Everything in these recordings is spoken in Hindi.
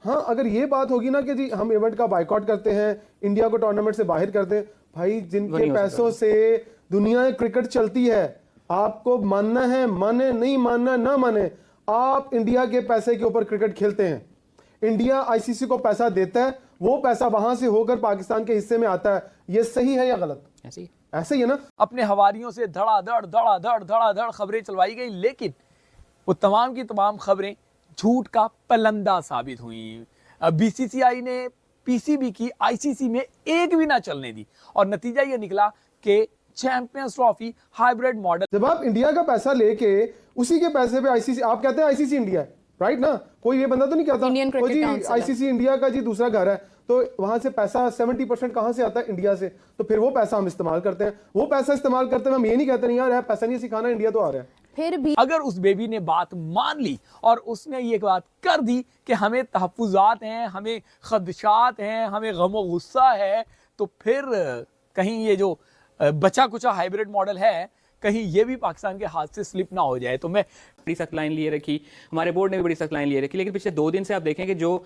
हाँ, अगर ये बात होगी ना कि जी हम इवेंट का बायकॉट करते हैं, इंडिया को टूर्नामेंट से बाहर करते हैं, भाई जिनके पैसों से दुनिया में क्रिकेट चलती है, आपको मानना है माने, नहीं मानना ना माने, आप इंडिया के पैसे के ऊपर क्रिकेट खेलते हैं। इंडिया आईसीसी को पैसा देता है, वो पैसा वहां से होकर पाकिस्तान के हिस्से में आता है। ये सही है या गलत? ऐसे ही है ना। अपने हवारियों से धड़ाधड़ खबरें चलवाई गई, लेकिन वो तमाम की तमाम खबरें झूठ का पलंदा साबित हुई। बीसीसीआई ने पीसीबी की आईसीसी में एक भी ना चलने दी और नतीजा ये निकला कि चैंपियंस ट्रॉफी हाइब्रिड मॉडल। जब आप इंडिया का पैसा लेके उसी के पैसे पे आईसीसी, आप कहते हैं आईसीसी इंडिया है, राइट ना? कोई ये बंदा तो नहीं कहता जी आईसीसी इंडिया का जी दूसरा घर है, तो वहां से पैसा 70% कहां से आता है? इंडिया से। तो फिर वो पैसा हम इस्तेमाल करते हैं, वो पैसा इस्तेमाल करते हैं, हम ये नहीं कहते नहीं यार पैसा नहीं सिखाना, इंडिया तो आ रहा है। फिर भी अगर उस बेबी ने बात मान ली और उसने ये बात कर दी कि हमें तहफ्फुज़ात हैं, हमें खदशात हैं, हमें गम गुस्सा है, तो फिर कहीं ये जो बचा कुचा हाइब्रिड मॉडल है, कहीं ये भी पाकिस्तान के हाथ से स्लिप ना हो जाए। तो मैं बड़ी सख्त लाइन लिए रखी, हमारे बोर्ड ने भी बड़ी सख्त लाइन लिए रखी, लेकिन पिछले 2 दिन से आप देखें कि जो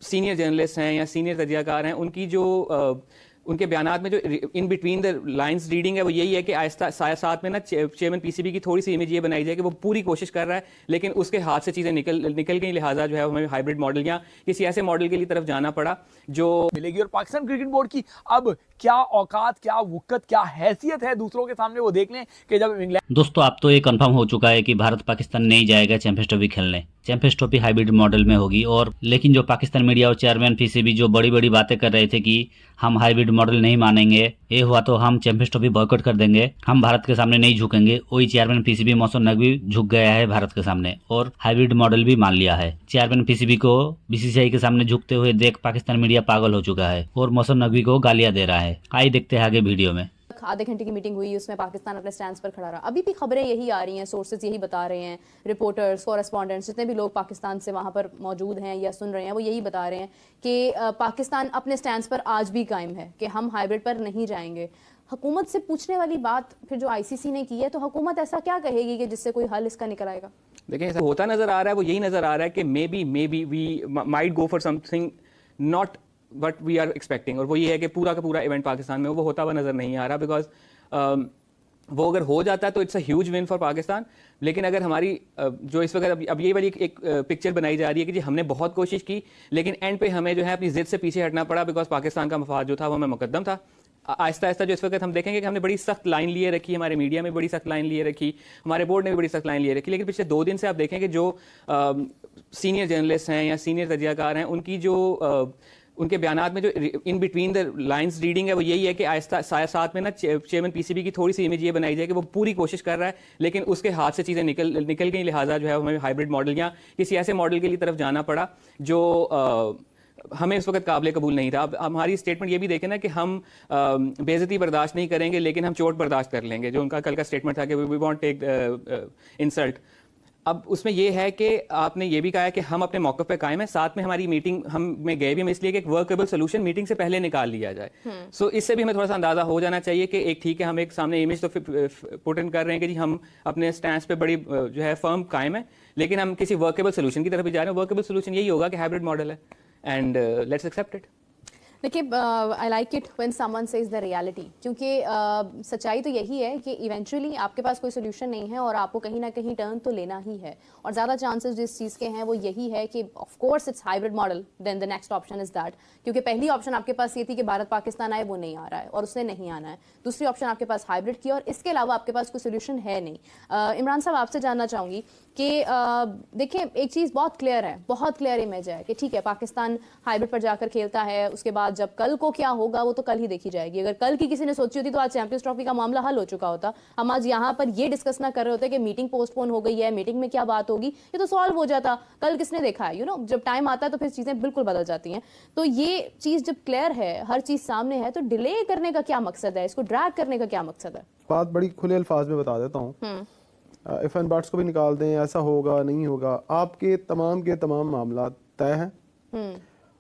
सीनियर जर्नलिस्ट हैं या सीनियर तजज़ियाकार हैं, उनकी जो उनके बयानात में जो in between the lines reading है वो यही है कि आहिस्ता साथ में ना चेयरमैन पीसीबी की थोड़ी सी इमेज ये बनाई जाए कि वो पूरी कोशिश कर रहा है, लेकिन उसके हाथ से चीज़ें निकल गई, लिहाजा जो है हमें हाइब्रिड मॉडल या किसी ऐसे मॉडल के लिए तरफ जाना पड़ा जो मिलेगी। और पाकिस्तान क्रिकेट बोर्ड की अब क्या औकात, क्या वुक्कत, क्या हैसियत है दूसरों के सामने, वो देख लें कि जब इंग्लैंड। दोस्तों अब तो ये कंफर्म हो चुका है कि भारत पाकिस्तान नहीं जाएगा चैंपियंस ट्रॉफी खेलने। चैंपियंस ट्रॉफी हाइब्रिड मॉडल में होगी। और लेकिन जो पाकिस्तान मीडिया और चेयरमैन पीसीबी जो बड़ी बड़ी बातें कर रहे थे कि हम हाइब्रिड मॉडल नहीं मानेंगे, ये हुआ तो हम चैंपियंस ट्रॉफी बॉयकॉट कर देंगे, हम भारत के सामने नहीं झुकेंगे, वही चेयरमैन पीसीबी मौसम नकवी झुक गया है भारत के सामने और हाइब्रिड मॉडल भी मान लिया है। चेयरमैन पीसीबी को बीसीसीआई के सामने झुकते हुए देख पाकिस्तान मीडिया पागल हो चुका है और मौसम नकवी को गालियां दे रहा है। आइए देखते हैं आगे वीडियो में। आधे घंटे की मीटिंग हुई, उसमें पाकिस्तान अपने स्टैंड पर खड़ा रहा। अभी भी खबरें यही आ रही हैं, सोर्सेज यही बता रहे हैं, रिपोर्टर्स, कॉरेस्पॉन्डेंट्स, जितने भी लोग पाकिस्तान से वहाँ पर मौजूद हैं या सुन रहे हैं, वो यही बता रहे हैं कि पाकिस्तान अपने स्टैंड पर आज भी कायम है कि हम हाइब्रिड पर नहीं जाएंगे। हुकूमत से पूछने वाली बात फिर जो आईसीसी ने की है, तो हुकूमत ऐसा क्या कहेगी कि जिससे कोई हल इसका निकल आएगा? देखिए ऐसा होता नजर आ रहा है, वो यही नजर आ रहा है कि maybe we might go for something not but we are expecting, और वो ये है कि पूरा का पूरा इवेंट पाकिस्तान में वो होता हुआ नजर नहीं आ रहा, बिकॉज वो अगर हो जाता है तो it's a huge win for Pakistan. लेकिन अगर हमारी जो इस वक्त अब ये वाली एक पिक्चर बनाई जा रही है कि जी हमने बहुत कोशिश की, लेकिन एंड पे हमें जो है अपनी जिद से पीछे हटना पड़ा, बिकॉज पाकिस्तान का मफाद जो था वो हमें मुकद्दम था। आहिस्ता आहिस्ता जो इस वक्त हम देखेंगे कि हमने बड़ी सख्त लाइन लिए रखी, हमारे मीडिया में बड़ी सख्त लाइन लिए रखी, हमारे बोर्ड ने भी बड़ी सख्त लाइन लिए रखी, लेकिन पिछले 2 दिन से आप देखेंगे जो सीनियर जर्नलिस्ट हैं या सीनियर तजज़ियाकार हैं, उनकी जो उनके बयानात में जो in between the lines reading है वो यही है कि आहिस्ता साथ में ना चेयरमैन पीसीबी की थोड़ी सी इमेज ये बनाई जाए कि वो पूरी कोशिश कर रहा है, लेकिन उसके हाथ से चीज़ें निकल गई, लिहाजा जो है हमें हाइब्रिड मॉडल या किसी ऐसे मॉडल के लिए तरफ जाना पड़ा जो हमें इस वक्त काबिल कबूल नहीं था। अब हमारी स्टेटमेंट ये भी देखें ना कि हम बेइज्जती बर्दाश्त नहीं करेंगे, लेकिन हम चोट बर्दाश्त कर लेंगे, जो उनका कल का स्टेटमेंट था कि वी वॉन्ट टेक इंसल्ट। अब उसमें यह है कि आपने ये भी कहा है कि हम अपने मौक़िफ़ पे कायम है, साथ में हमारी मीटिंग हम में गए भी हम इसलिए कि एक वर्केबल सोल्यूशन मीटिंग से पहले निकाल लिया जाए। सो इससे भी हमें थोड़ा सा अंदाज़ा हो जाना चाहिए कि एक ठीक है हम एक सामने इमेज तो पुट इन कर रहे हैं कि जी हम अपने स्टैंड पे बड़ी जो है फर्म कायम है, लेकिन हम किसी वर्केबल सोल्यूशन की तरफ भी जा रहे हैं। वर्केबल सोल्यूशन यही होगा कि हाइब्रिड मॉडल है, एंड लेट्स एक्सेप्ट इट। देखिए, I like it when someone says the reality, क्योंकि सच्चाई तो यही है कि इवेंचुअली आपके पास कोई सोल्यूशन नहीं है और आपको कहीं ना कहीं टर्न तो लेना ही है, और ज़्यादा चांसेस जिस चीज़ के हैं वो यही है कि of course it's hybrid model, then the next option is that, क्योंकि पहली ऑप्शन आपके पास ये थी कि भारत पाकिस्तान आए, वो नहीं आ रहा है और उसने नहीं आना है। दूसरी ऑप्शन आपके पास हाइब्रिड की, और इसके अलावा आपके पास कोई सोल्यूशन है नहीं। इमरान साहब, आपसे जानना चाहूँगी कि देखिए एक चीज़ बहुत क्लियर है, बहुत क्लियर इमेज है कि ठीक है पाकिस्तान हाइब्रिड पर जाकर खेलता है, उसके बाद जब कल को क्या होगा वो तो कल ही देखी जाएगी। अगर कल की किसी ने सोची होती तो आज चैंपियंस ट्रॉफी का मामला हल हो चुका होता। हम आज यहाँ पर ये डिस्कस ना कर रहे होते कि मीटिंग पोस्टपोन हो गई है, मीटिंग में क्या बात होगी, ये तो सॉल्व हो जाता। कल किसने देखा है, जब टाइम आता है तो फिर चीज़ें बिल्कुल बदल जाती हैं। तो ये चीज़ जब क्लियर है, हर चीज़ सामने है, तो डिले करने का क्या मकसद है, इसको ड्रैग करने का क्या मकसद है? बात बड़ी खुले अल्फाज में बता देता हूँ, इफ एंड बट्स को भी निकाल दें, ऐसा होगा नहीं होगा, आपके तमाम के तमाम मामला तय हैं।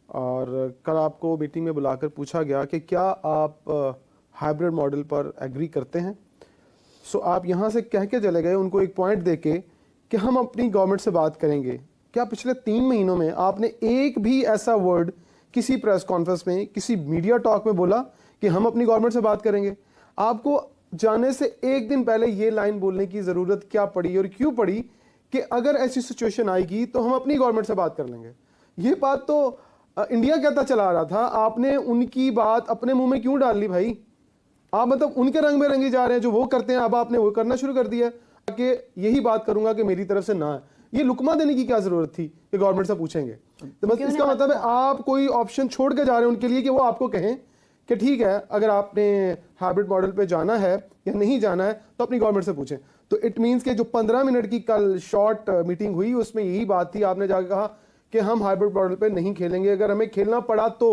और कल आपको मीटिंग में बुलाकर पूछा गया कि क्या आप हाइब्रिड मॉडल पर एग्री करते हैं। सो आप यहाँ से कह के चले गए उनको एक पॉइंट दे के कि हम अपनी गवर्नमेंट से बात करेंगे, क्या पिछले 3 महीनों में आपने एक भी ऐसा वर्ड किसी प्रेस कॉन्फ्रेंस में, किसी मीडिया टॉक में बोला कि हम अपनी गवर्नमेंट से बात करेंगे? आपको जाने से एक दिन पहले ये लाइन बोलने की जरूरत क्या पड़ी और क्यों पड़ी कि अगर ऐसी सिचुएशन आएगी तो हम अपनी गवर्नमेंट से बात कर लेंगे? ये बात तो इंडिया कहता चला आ रहा था, आपने उनकी बात अपने मुंह में क्यों डाल ली भाई? आप मतलब उनके रंग में रंगी जा रहे हैं, जो वो करते हैं अब आपने वो करना शुरू कर दिया कि यही बात करूंगा कि मेरी तरफ से ना है। ये लुकमा देने की क्या जरूरत थी कि गवर्नमेंट से पूछेंगे? तो बस इसका मतलब है आप कोई ऑप्शन छोड़ के जा रहे हैं उनके लिए कि वो आपको कहें कि ठीक है अगर आपने हाइब्रिड मॉडल पे जाना है या नहीं जाना है तो अपनी गवर्नमेंट से पूछें। तो इट मींस कि जो 15 मिनट की कल शॉर्ट मीटिंग हुई उसमें यही बात थी, आपने जाकर कहा कि हम हाइब्रिड मॉडल पे नहीं खेलेंगे, अगर हमें खेलना पड़ा तो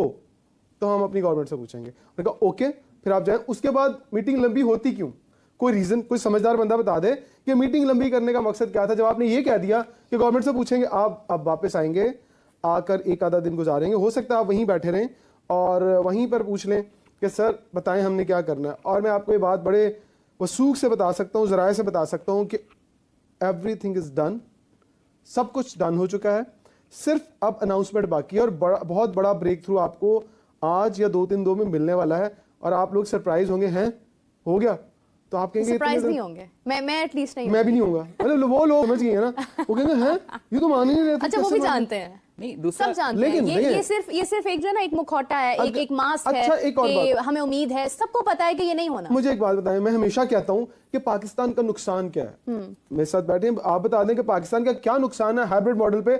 हम अपनी गवर्नमेंट से पूछेंगे। उन्होंने कहा ओके, फिर आप जाएं। उसके बाद मीटिंग लंबी होती क्यों? कोई रीजन, कोई समझदार बंदा बता दे कि मीटिंग लंबी करने का मकसद क्या था? जब आपने ये कह दिया कि गवर्नमेंट से पूछेंगे, आप अब वापस आएंगे, आकर एक आधा दिन गुजारेंगे, हो सकता है आप वहीं बैठे रहें और वहीं पर पूछ लें कि सर बताएं हमने क्या करना है। और मैं आपको ये बात बड़े वसूख से बता सकता हूँ, ज़राए से बता सकता हूँ कि एवरीथिंग इज डन, सब कुछ डन हो चुका है, सिर्फ अब अनाउंसमेंट बाकी है। और बहुत बड़ा ब्रेक थ्रू आपको आज या 2-3 दिन में मिलने वाला है और आप लोग सरप्राइज होंगे, हैं हो गया तो आप कहेंगे सरप्राइज नहीं होंगे, मैं एटलीस्ट नहीं, मैं भी नहीं होऊंगा। मतलब वो लोग समझ गए हैं ना, वो कहेंगे हैं ये तो मान ही नहीं रहे थे। अच्छा वो भी जानते हैं, नहीं दूसरा सब जानते लेकिन हैं। ये सिर्फ एक जो है ना एक मुखौटा है, एक मास्क अच्छा, है एक और कि बात। हमें उम्मीद है, सबको पता है कि ये नहीं होना। मुझे एक बात बताएं, मैं हमेशा कहता हूं कि पाकिस्तान का नुकसान क्या है। मेरे साथ बैठे हैं, आप बता दें कि पाकिस्तान का क्या नुकसान है हाइब्रिड मॉडल पे।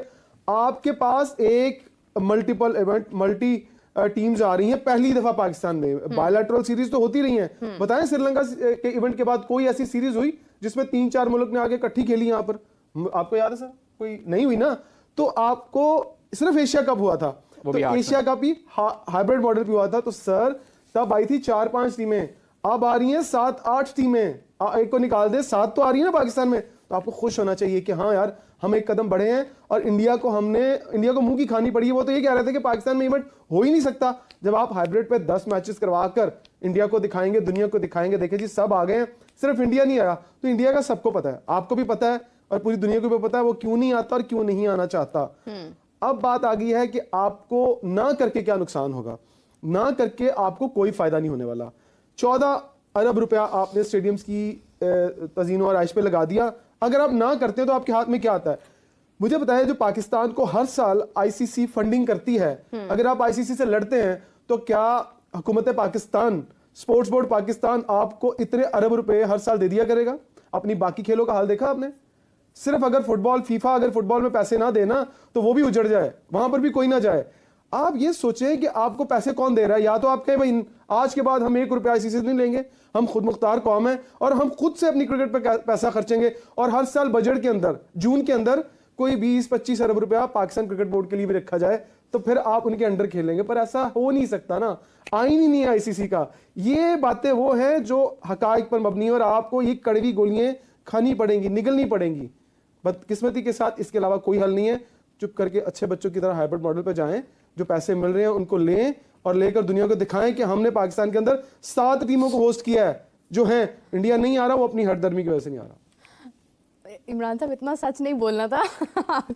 आपके पास एक मल्टीपल इवेंट, मल्टी टीम्स आ रही हैं पहली दफा पाकिस्तान में, बायलैटरल सीरीज तो होती रही हैं। बताएं श्रीलंका के इवेंट के बाद कोई ऐसी सीरीज हुई जिसमें 3-4 मुल्क ने आगे इकट्ठी खेली? यहाँ पर आपको याद है सर? कोई नहीं हुई ना। तो आपको सिर्फ एशिया कप हुआ था, तो एशिया कप ही हाइब्रिड मॉडल पे हुआ था। तो सर तब आई थी 4-5 टीमें, अब आ रही हैं 7-8 टीमें। एक को निकाल दे, 7 तो आ रही है ना पाकिस्तान में। तो आपको खुश होना चाहिए कि हाँ यार हम एक कदम बढ़े हैं। और इंडिया को मुंह की खानी पड़ी है। वो तो ये कह रहे थे कि पाकिस्तान में इवेंट हो ही नहीं सकता। जब आप हाइब्रिड पे 10 मैचेस करवाकर इंडिया को दिखाएंगे, दुनिया को दिखाएंगे, देखे जी सब आ गए हैं, सिर्फ इंडिया नहीं आया। तो इंडिया का सबको पता है, आपको भी पता है और पूरी दुनिया को भी पता है वो क्यों नहीं आता और क्यों नहीं आना चाहता। अब बात आ गई है कि आपको ना करके क्या नुकसान होगा। ना करके आपको कोई फायदा नहीं होने वाला। 14 अरब रुपया आपने स्टेडियम्स की तज़ीनो और आइश पे लगा दिया। अगर आप ना करते हैं तो आपके हाथ में क्या आता है? मुझे बताया जो पाकिस्तान को हर साल आईसीसी फंडिंग करती है, अगर आप आईसीसी से लड़ते हैं तो क्या हुकूमत पाकिस्तान, स्पोर्ट्स बोर्ड पाकिस्तान आपको इतने अरब रुपए हर साल दे दिया करेगा? अपनी बाकी खेलों का हाल देखा आपने? सिर्फ अगर फुटबॉल, फीफा अगर फुटबॉल में पैसे ना देना तो वो भी उजड़ जाए, वहां पर भी कोई ना जाए। आप ये सोचें कि आपको पैसे कौन दे रहा है। या तो आप कहें भाई आज के बाद हम 1 रुपया आईसीसी से नहीं लेंगे, हम खुद मुख्तार कौम है और हम खुद से अपनी क्रिकेट पर पैसा खर्चेंगे और हर साल बजट के अंदर जून के अंदर कोई 20-25 अरब रुपया पाकिस्तान क्रिकेट बोर्ड के लिए भी रखा जाए, तो फिर आप उनके अंडर खेलेंगे। पर ऐसा हो नहीं सकता ना, आईन ही नहीं है आईसीसी का। ये बातें वो हैं जो हकाइक पर मबनी है और आपको ये कड़वी गोलियां खानी पड़ेंगी, निगलनी पड़ेंगी। बदकिस्मती के साथ इसके अलावा कोई हल नहीं है। चुप करके अच्छे बच्चों की तरह हाइब्रिड मॉडल पर जाएं, जो पैसे मिल रहे हैं उनको लें और लेकर दुनिया को दिखाएं कि हमने पाकिस्तान के अंदर 7 टीमों को होस्ट किया है जो हैं। इंडिया नहीं आ रहा, वो अपनी हठधर्मी की वजह से नहीं आ रहा। इमरान साहब इतना सच नहीं बोलना था।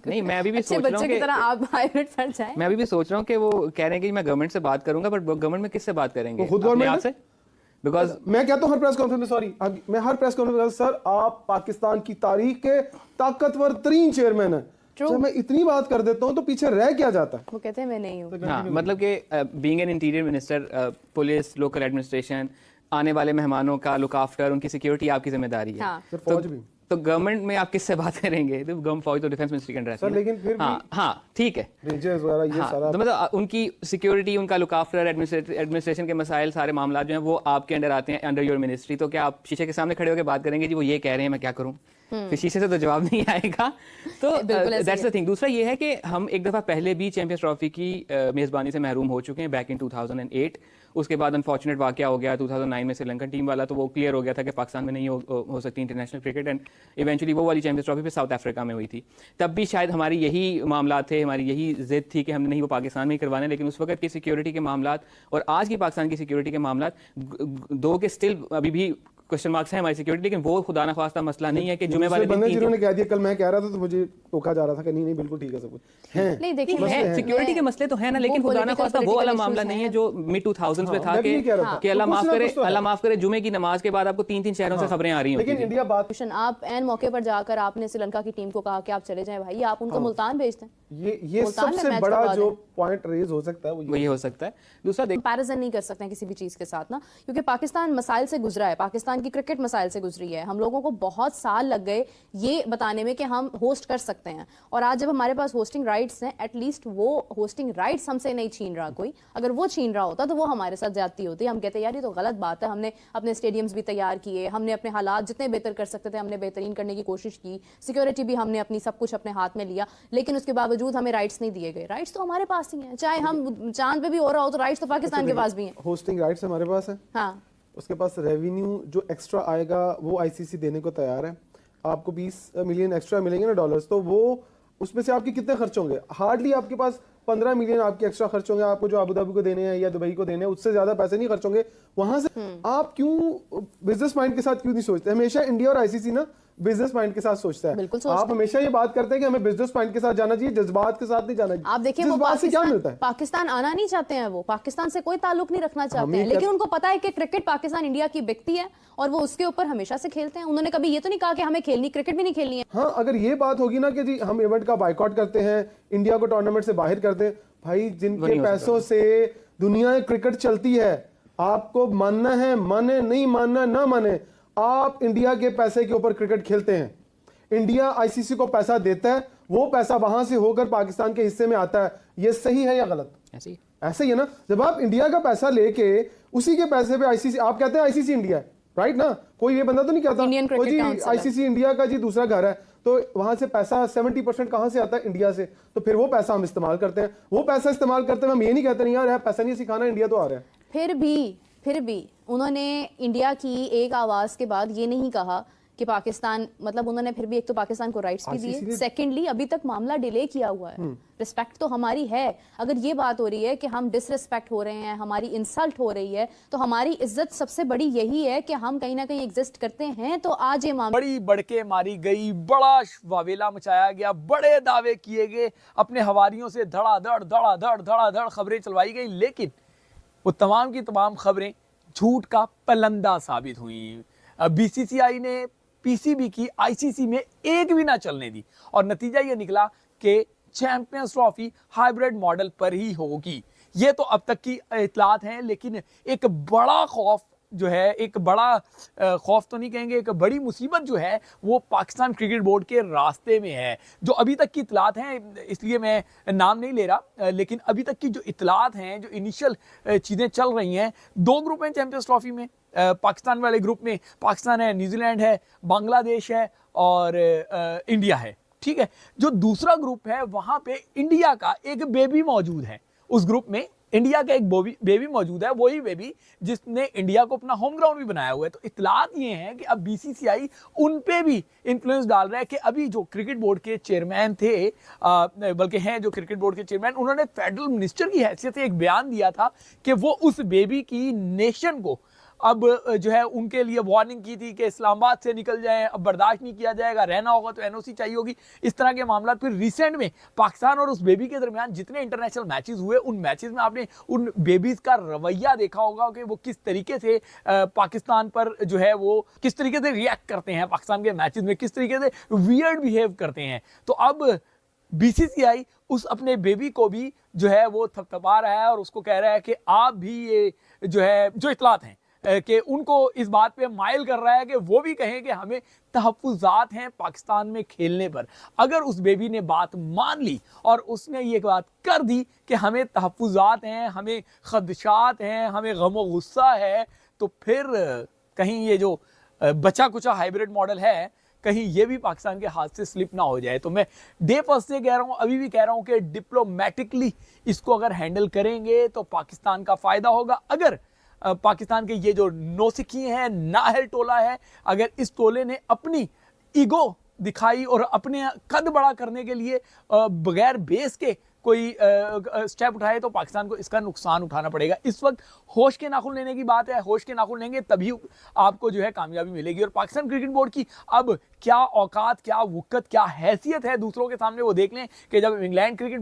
नहीं, मैं अभी भी अच्छे सोच रहा बच्चों हूँ की तरह आप हाइब्रिड पर जाएं। मैं अभी भी सोच रहा हूँ कि वो कह रहे हैं कि मैं गवर्नमेंट से बात करूंगा, बट गवर्नमेंट में किससे बात करेंगे? खुद गवर्नमेंट अपने आप से। बिकॉज मैं कहता हूं हर प्रेस कॉन्फ्रेंस में, सॉरी मैं हर प्रेस कॉन्फ्रेंस में, सर आप पाकिस्तान की तारीख के ताकतवर तरीन चेयरमैन है। जब मैं इतनी बात कर देता हूं तो पीछे रह क्या जाता है? वो कहते हैं मैं नहीं हूँ। हाँ, मतलब कि being an interior minister, police, local administration, आने वाले मेहमानों का लुक आफ्टर, उनकी सिक्योरिटी आपकी जिम्मेदारी है। हाँ। फौज भी तो गवर्नमेंट में आप किससे बात करेंगे? तो गवर्नमेंट फौज तो डिफेंस मिनिस्ट्री के अंडर रहती है। लेकिन फिर हाँ ठीक है, रेंजर्स वगैरह ये हाँ, सारा तो मतलब उनकी सिक्योरिटी, उनका लुक आफ्टर, एडमिनिस्ट्रेशन के मसाइल, सारे मामला जो हैं वो आपके अंडर आते हैं, अंडर योर मिनिस्ट्री। तो क्या आप शीशे के सामने खड़े होकर बात करेंगे जी वो ये कह रहे हैं मैं क्या करूं? फिर शीशे से तो जवाब नहीं आएगा। तो दैट्स द थिंग। दूसरा ये है कि हम एक दफा पहले भी चैंपियंस ट्रॉफी की मेजबानी से महरूम हो चुके हैं, बैक इन 2008। उसके बाद अनफॉर्चुनेट वाकया हो गया 2009 में श्रीलंकन टीम वाला, तो वो क्लियर हो गया था कि पाकिस्तान में नहीं हो सकती इंटरनेशनल क्रिकेट। एंड इवेंचुअली वो वाली चैंपियंस ट्रॉफी पे साउथ अफ्रीका में हुई थी। तब भी शायद हमारी यही मामला थे, हमारी यही जिद थी कि हमने नहीं वो पाकिस्तान में ही करवाने। लेकिन उस वक्त की सिक्योरिटी के मामला और आज की पाकिस्तान की सिक्योरिटी के मामला दो के स्टिल अभी भी क्वेश्चन मार्क्स हैं हमारी सिक्योरिटी, लेकिन वो खुदा ना खास्ता मसला नहीं है कि जुमे वाले बंदे दिन जिन्होंने कह दिया, कल मैं कह रहा था तो मुझे टोका जा रहा था कि नहीं नहीं बिल्कुल ठीक है सब कुछ है। नहीं देखिए है सिक्योरिटी के मसले तो है ना, लेकिन खुदा ना खास्ता वो वाला मामला नहीं है जो मिड 2000s में था कि अल्लाह माफ करे जुमे की नमाज के बाद आपको 3-3 शहरों से खबरें आ रही लेकिन हैं। इंडिया बात आप एन मौके पर जाकर आपने श्रीलंका की टीम को कहा कि आप चले जाएं भाई, आप उनको मुल्तान भेज दें। ये मुल्तान में सबसे मैच बड़ा करवा जो दें। पॉइंट रेज हो सकता है वही हो सकता है। दूसरा देख कंपैरिजन नहीं कर सकते हैं किसी भी चीज के साथ ना, क्योंकि पाकिस्तान मसाइल से गुजरा है, पाकिस्तान की क्रिकेट मसाइल से गुजरी है। हम लोगों को बहुत साल लग गए ये बताने में कि हम होस्ट कर सकते हैं, और आज जब हमारे पास होस्टिंग राइट्स हैं, एटलीस्ट वो होस्टिंग राइट्स हमसे नहीं छीन रहा कोई। अगर वो छीन रहा होता तो वो हमारे साथ ज्यादती होती। हम कहते यार ये तो गलत बात है, हमने अपने स्टेडियम्स भी तैयार किए, हमने अपने हालात जितने बेहतर कर सकते थे हमने बेहतरीन करने की कोशिश की, सिक्योरिटी भी हमने अपनी सब कुछ अपने हाथ में लिया, लेकिन उसके बावजूद हमें राइट्स नहीं दिए गए। राइट्स तो हमारे पास ही हैं, चाहे हम चांद पे भी हो रहा हो तो राइट्स तो पाकिस्तान के पास भी हैं। होस्टिंग राइट्स हमारे पास है, हाँ उसके पास रेवेन्यू जो एक्स्ट्रा आएगा वो आईसीसी देने को तैयार है। आपको 20 मिलियन एक्स्ट्रा मिलेंगे ना डॉलर्स, तो वो उसमें से आपके कितने खर्च होंगे? हार्डली आपके पास 15 मिलियन आपके एक्स्ट्रा खर्च होंगे, आपको जो अबू धाबी को देने हैं या दुबई को देने हैं, उससे ज्यादा पैसे नहीं खर्च होंगे वहां से। आप क्यों बिजनेस माइंड के साथ क्यों नहीं सोचते? हमेशा इंडिया और आईसीसी ना बिजनेस माइंड के साथ सोचता है। बिल्कुल सोचता आप हमेशा ये बात करते हैं कि हमें बिजनेस माइंड के साथ जाना चाहिए, जज्बात के साथ नहीं जाना चाहिए। आप देखिए वो जज्बात से क्या मिलता है? पाकिस्तान आना नहीं चाहते हैं, वो पाकिस्तान से कोई ताल्लुक नहीं रखना चाहते हैं, लेकिन उनको पता है कि क्रिकेट पाकिस्तान इंडिया की बिकती है और वो उसके ऊपर हमेशा से खेलते हैं। उन्होंने कभी ये तो नहीं कहा कि हमें खेलनी क्रिकेट भी नहीं खेलनी है। हाँ, अगर ये बात होगी ना कि जी हम इवेंट का बायकॉट करते हैं, इंडिया को टूर्नामेंट से बाहर करते हैं, भाई जिनके पैसों से दुनिया क्रिकेट चलती है, आपको मानना है माने, नहीं मानना ना माने, आप इंडिया के पैसे के ऊपर क्रिकेट खेलते हैं। इंडिया आईसीसी को पैसा देता है, वो पैसा वहां से होकर पाकिस्तान के हिस्से में आता है। ये सही है या गलत? ऐसे ही है ना। जब आप इंडिया का पैसा लेके उसी के पैसे पे आईसीसी, आप कहते हैं आईसीसी इंडिया है, राइट ना? कोई ये बंदा तो नहीं कहता इंडियन क्रिकेट जी काउंसिल आईसीसी इंडिया का जी दूसरा घर है, तो वहां से पैसा 70% कहां से आता है? इंडिया से। तो फिर वो पैसा हम इस्तेमाल करते हैं, वो पैसा इस्तेमाल करते हैं, हम ये नहीं कहते नहीं यार पैसा नहीं सिखाना, इंडिया तो आ रहा है। फिर भी उन्होंने इंडिया की एक आवाज के बाद ये नहीं कहा कि पाकिस्तान, मतलब उन्होंने फिर भी एक तो पाकिस्तान को राइट्स भी दिए, सेकेंडली अभी तक मामला डिले किया हुआ है। रिस्पेक्ट तो हमारी है। अगर ये बात हो रही है कि हम डिसरिस्पेक्ट हो रहे हैं, हमारी इंसल्ट हो रही है, तो हमारी इज्जत सबसे बड़ी यही है कि हम कहीं ना कहीं एग्जिस्ट करते हैं। तो आज ये मामला बड़ी बड़के मारी गई, बड़ा वावेला मचाया गया, बड़े दावे किए गए, अपने हवारियों से धड़ाधड़ खबरें चलवाई गई, लेकिन वो तमाम की तमाम खबरें झूठ का पलंदा साबित हुई। बीसीसीआई ने पीसीबी की आईसीसी में एक भी ना चलने दी, और नतीजा ये निकला कि चैंपियंस ट्रॉफी हाइब्रिड मॉडल पर ही होगी। ये तो अब तक की इतलात हैं, लेकिन एक बड़ा खौफ जो है, एक बड़ा खौफ तो नहीं कहेंगे, एक बड़ी मुसीबत जो है वो पाकिस्तान क्रिकेट बोर्ड के रास्ते में है। जो अभी तक की इतलात हैं, इसलिए मैं नाम नहीं ले रहा, लेकिन अभी तक की जो इतलात हैं, जो इनिशियल चीज़ें चल रही हैं, 2 ग्रुप हैं चैंपियंस ट्रॉफी में। पाकिस्तान वाले ग्रुप में पाकिस्तान है, न्यूजीलैंड है, बांग्लादेश है और इंडिया है, ठीक है। जो दूसरा ग्रुप है वहां पे इंडिया का एक बेबी मौजूद है। उस ग्रुप में इंडिया का एक बेबी मौजूद है, वही बेबी जिसने इंडिया को अपना होम ग्राउंड भी बनाया हुआ है। तो इतलात ये हैं कि अब बीसीसीआई उन पे भी इन्फ्लुएंस डाल रहा है कि अभी जो क्रिकेट बोर्ड के चेयरमैन थे, बल्कि हैं जो क्रिकेट बोर्ड के चेयरमैन, उन्होंने फेडरल मिनिस्टर की हैसियत से एक बयान दिया था कि वो उस बेबी की नेशन को अब जो है उनके लिए वार्निंग की थी कि इस्लामाबाद से निकल जाएं, अब बर्दाश्त नहीं किया जाएगा, रहना होगा तो एनओसी चाहिए होगी, इस तरह के मामला। फिर रिसेंट में पाकिस्तान और उस बेबी के दरमियान जितने इंटरनेशनल मैचेस हुए, उन मैचेस में आपने उन बेबीज का रवैया देखा होगा कि वो किस तरीके से पाकिस्तान पर जो है वो किस तरीके से रिएक्ट करते हैं, पाकिस्तान के मैचेस में किस तरीके से वियर्ड बिहेव करते हैं। तो अब बीसीसीआई उस अपने बेबी को भी जो है वो थपथपा रहा है और उसको कह रहा है कि आप भी ये जो है, जो इतलात हैं कि उनको इस बात पे माइल कर रहा है कि वो भी कहें कि हमें तहफ़्फ़ुज़ात हैं पाकिस्तान में खेलने पर। अगर उस बेबी ने बात मान ली और उसने ये बात कर दी कि हमें तहफ़्फ़ुज़ात हैं, हमें खदशात हैं, हमें गम गुस्सा है, तो फिर कहीं ये जो बचा कुचा हाइब्रिड मॉडल है, कहीं ये भी पाकिस्तान के हाथ से स्लिप ना हो जाए। तो मैं डे फर्स्ट से कह रहा हूँ, अभी भी कह रहा हूँ कि डिप्लोमेटिकली इसको अगर हैंडल करेंगे तो पाकिस्तान का फ़ायदा होगा। अगर पाकिस्तान के ये जो नौसिखी हैं, नाहल टोला है, अगर इस टोले ने अपनी ईगो दिखाई और अपने कद बड़ा करने के लिए बगैर बेस के कोई स्टेप उठाए तो पाकिस्तान को इसका नुकसान उठाना पड़ेगा। इस वक्त होश के नाखून लेने की बात है, होश के नाखून लेंगे तभी आपको जो है कामयाबी मिलेगी। और पाकिस्तान क्रिकेट बोर्ड की अब क्या औकात, क्या वक़्त, क्या हैसियत है दूसरों के सामने, वो देख लें कि जब इंग्लैंड क्रिकेट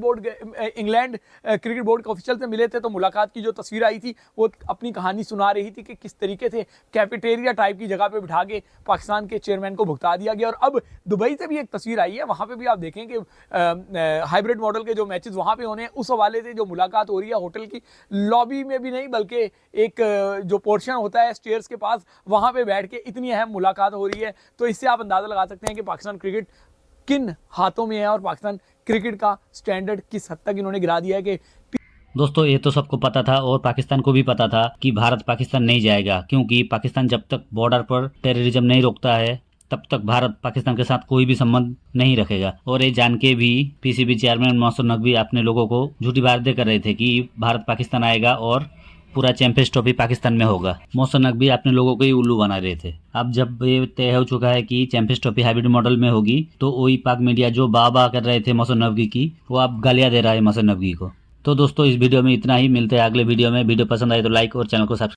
बोर्ड के ऑफिशियल से मिले थे तो मुलाकात की जो तस्वीर आई थी वो अपनी कहानी सुना रही थी कि किस तरीके से कैफेटेरिया टाइप की जगह पे बिठा के पाकिस्तान के चेयरमैन को भुगता दिया गया। और अब दुबई से भी एक तस्वीर आई है, वहाँ पे भी आप देखें कि हाइब्रिड मॉडल के जो मैचेस वहाँ पे होने हैं, उस हवाले से जो मुलाकात हो रही है होटल की लॉबी में भी नहीं बल्कि एक जो पोर्शन होता है स्टेयर्स के पास, वहाँ पे बैठ के इतनी अहम मुलाकात हो रही है। तो इससे आप अंदाज़ा लगा सकते हैं कि पाकिस्तान क्रिकेट किन हाथों में है और पाकिस्तान क्रिकेट का स्टैंडर्ड किस हद तक इन्होंने गिरा दिया है कि दोस्तों ये तो सबको पता था और पाकिस्तान को भी पता था कि भारत पाकिस्तान नहीं जाएगा, क्योंकि पाकिस्तान जब तक बॉर्डर पर टेररिज्म नहीं रोकता है तब तक भारत पाकिस्तान के साथ कोई भी संबंध नहीं रखेगा। और ये जान के भी पीसीबी चेयरमैन मोहसिन नकवी अपने लोगों को झूठी वादे कर रहे थे कि भारत पाकिस्तान आएगा और पूरा चैंपियंस ट्रॉफी पाकिस्तान में होगा। मोहसिन नकवी अपने लोगों को ही उल्लू बना रहे थे। अब जब ये तय हो चुका है कि चैंपियंस ट्रॉफी हाइब्रिड मॉडल में होगी तो वही पाक मीडिया जो वाह कर रहे थे मोहसिन नकवी की, वो अब गालियां दे रहा है मोहसिन नकवी को। तो दोस्तों इस वीडियो में इतना ही, मिलते हैं अगले वीडियो में। वीडियो पसंद आए तो लाइक और चैनल को सब्सक्राइब